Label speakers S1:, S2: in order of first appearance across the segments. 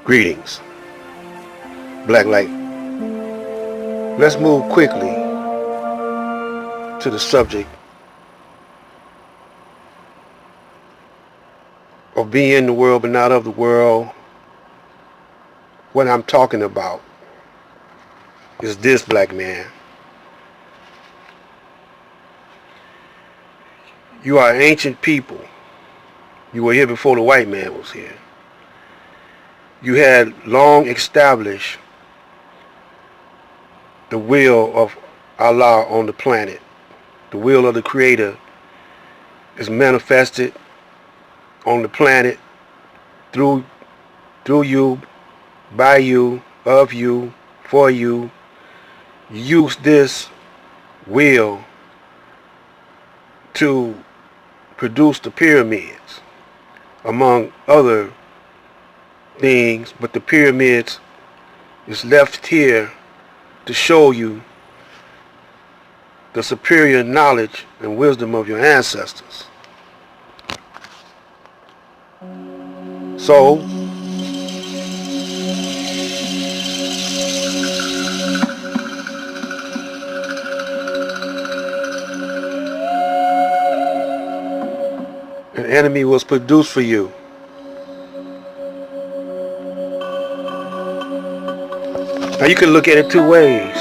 S1: Greetings, Black Light. Let's move quickly to the subject of being in the world but not of the world. What I'm talking about is this, black man. You are an ancient people. You were here before the white man was here. You had long established the will of Allah on the planet. The will of the Creator is manifested on the planet through you, by you, of you, for you. Use this will to produce the pyramids, among other things, but the pyramids is left here to show you the superior knowledge and wisdom of your ancestors. So, an enemy was produced for you. Now you can look at it two ways.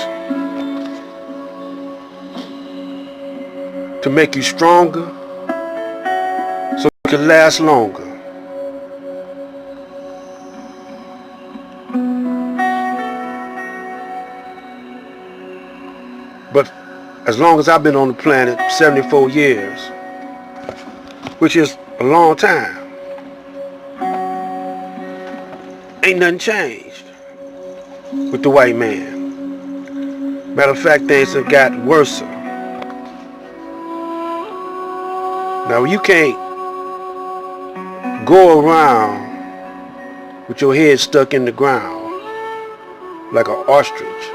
S1: To make you stronger, so you can last longer. But as long as I've been on the planet, 74 years, which is a long time, ain't nothing changed with the white man. Matter of fact, things have got worse. Now you can't go around with your head stuck in the ground like an ostrich.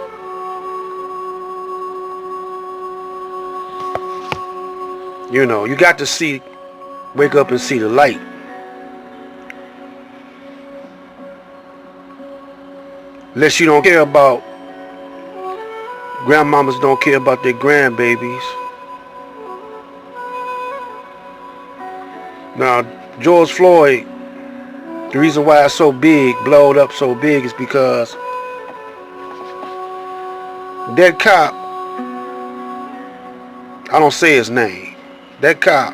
S1: You know, you got to wake up and see the light. Unless you don't care about, grandmamas don't care about their grandbabies. Now, George Floyd, the reason why it's so big, blowed up so big, is because that cop, I don't say his name, that cop,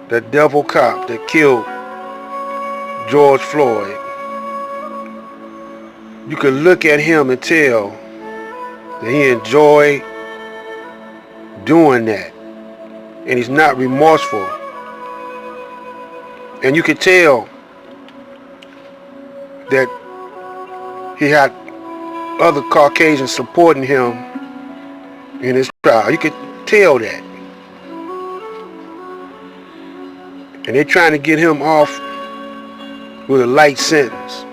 S1: that devil cop that killed George Floyd, you can look at him and tell that he enjoyed doing that. And he's not remorseful. And you can tell that he had other Caucasians supporting him in his trial. You could tell that. And they're trying to get him off with a light sentence,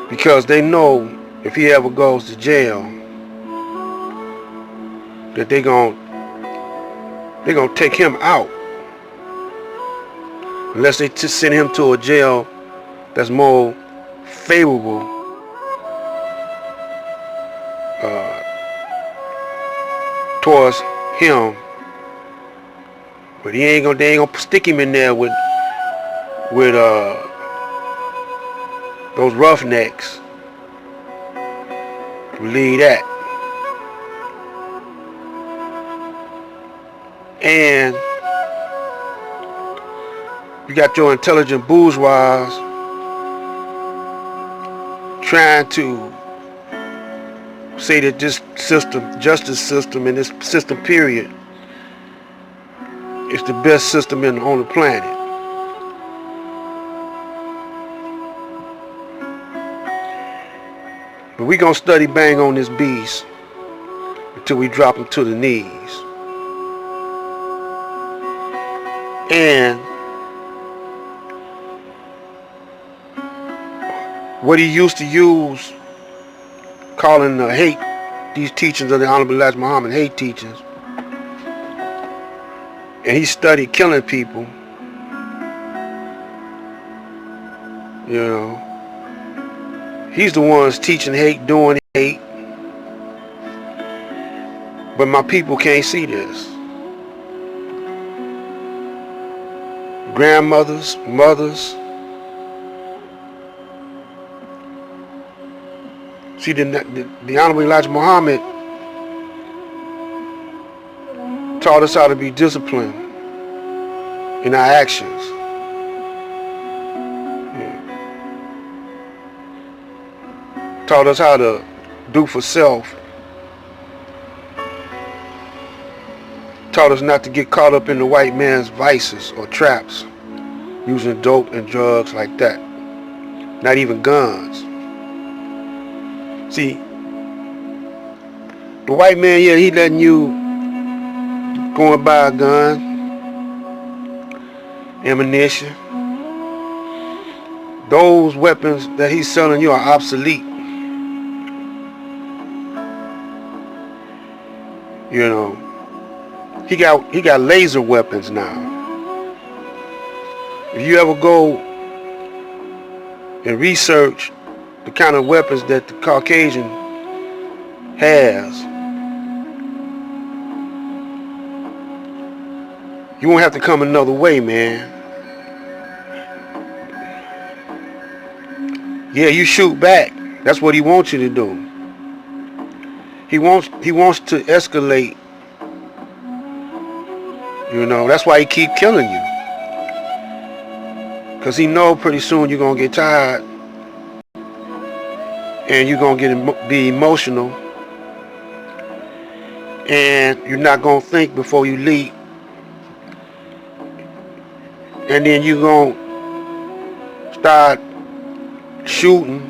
S1: because they know if he ever goes to jail that they're gonna take him out, unless they just send him to a jail that's more favorable towards him. But they ain't gonna stick him in there with those roughnecks. Believe that. And you got your intelligent bourgeois trying to say that this system, justice system, and this system period, is the best system on the planet. But we gonna study bang on this beast until we drop him to the knees. And what he used to use, calling the hate, these teachings of the Honorable Elijah Muhammad, hate teachings, and he studied killing people, You know, he's the ones teaching hate, doing hate. But my people can't see this. Grandmothers, mothers. See, the Honorable Elijah Muhammad taught us how to be disciplined in our actions. Taught us how to do for self. Taught us not to get caught up in the white man's vices or traps, using dope and drugs like that. Not even guns. See, the white man, yeah, he letting you go and buy a gun, ammunition. Those weapons that he's selling you are obsolete. You know, he got laser weapons now. If you ever go and research the kind of weapons that the Caucasian has, you won't have to come another way, man. Yeah, you shoot back. That's what he wants you to do. He wants to escalate. You know, that's why he keep killing you. Because he know pretty soon you're going to get tired. And you're going to be emotional. And you're not going to think before you leap. And then you're going to start shooting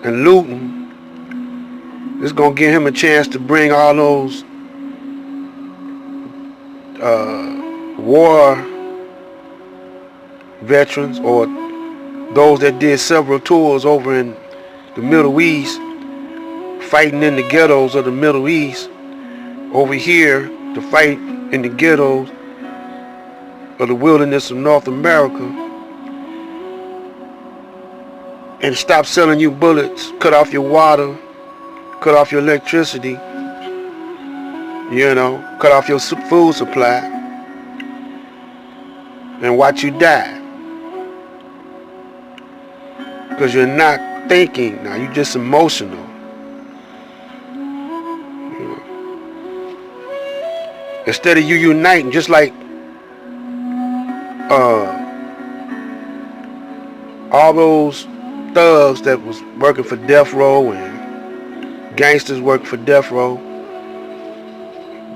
S1: and looting. It's going to give him a chance to bring all those war veterans or those that did several tours over in the Middle East, fighting in the ghettos of the Middle East, over here to fight in the ghettos of the wilderness of North America, and stop selling you bullets, cut off your water, cut off your electricity, you know, cut off your food supply, and watch you die. Because you're not thinking now, you're just emotional. You know. Instead of you uniting, just like all those thugs that was working for death row and gangsters working for death row,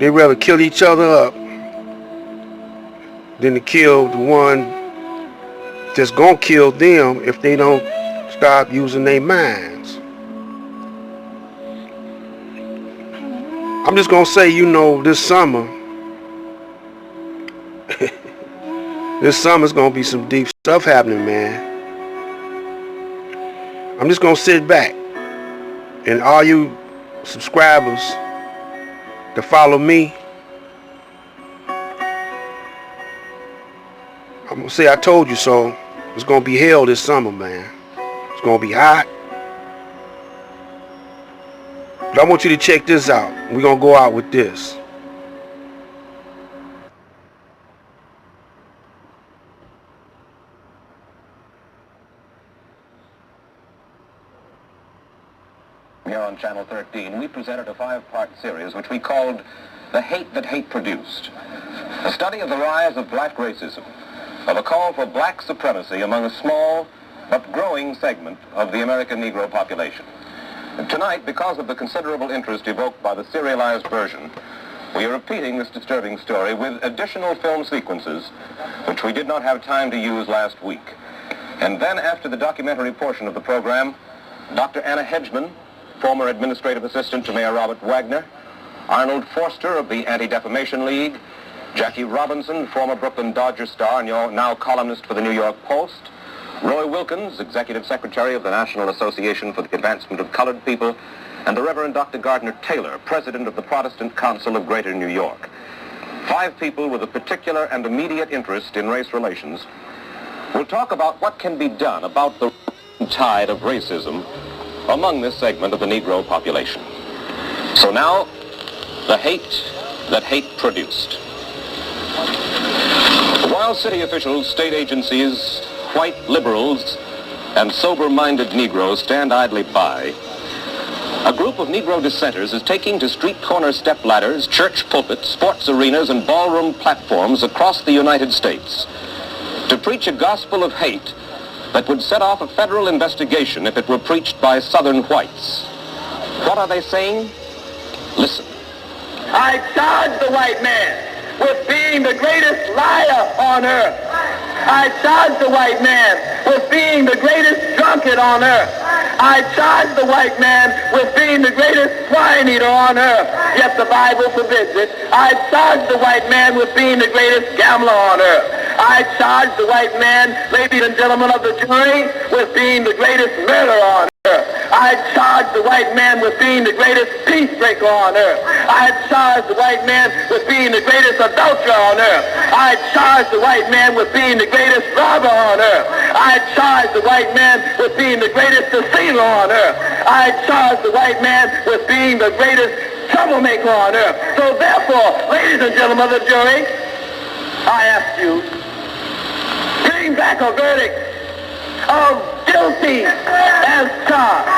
S1: they rather kill each other up than to kill the one that's gonna kill them if they don't stop using their minds. I'm just gonna say, you know, this summer this summer's gonna be some deep stuff happening, man. I'm just gonna sit back, and all you subscribers to follow me, I'm gonna say I told you so. It's gonna be hell this summer, man. It's gonna be hot. But I want you to check this out. We're gonna go out with this.
S2: Here on Channel 13, we presented a 5-part series which we called The Hate That Hate Produced. A study of the rise of black racism, of a call for black supremacy among a small but growing segment of the American Negro population. Tonight, because of the considerable interest evoked by the serialized version, we are repeating this disturbing story with additional film sequences which we did not have time to use last week. And then, after the documentary portion of the program, Dr. Anna Hedgeman, former administrative assistant to Mayor Robert Wagner, Arnold Forster of the Anti-Defamation League, Jackie Robinson, former Brooklyn Dodger star and now columnist for the New York Post, Roy Wilkins, executive secretary of the National Association for the Advancement of Colored People, and the Reverend Dr. Gardner Taylor, president of the Protestant Council of Greater New York. 5 people with a particular and immediate interest in race relations We'll talk about what can be done about the tide of racism among this segment of the Negro population. So now, the hate that hate produced. While city officials, state agencies, white liberals, and sober-minded Negroes stand idly by, a group of Negro dissenters is taking to street corner step ladders, church pulpits, sports arenas, and ballroom platforms across the United States to preach a gospel of hate that would set off a federal investigation if it were preached by Southern whites. What are they saying? Listen.
S3: I charge the white man with being the greatest liar on earth. I charge the white man with being the greatest drunkard on earth. I charge the white man with being the greatest swine eater on earth. Yet the Bible forbids it. I charge the white man with being the greatest gambler on earth. I charge the white man, ladies and gentlemen of the jury, with being the greatest murderer on earth. I charge the white man with being the greatest peace breaker on earth. I charge the white man with being the greatest adulterer on earth. I charge the white man with being the greatest robber on earth. I charge the white man with being the greatest deceiver on earth. I charge the white man with being the greatest troublemaker on earth. So therefore, ladies and gentlemen of the jury, I ask you, bring back a verdict of guilty as charged.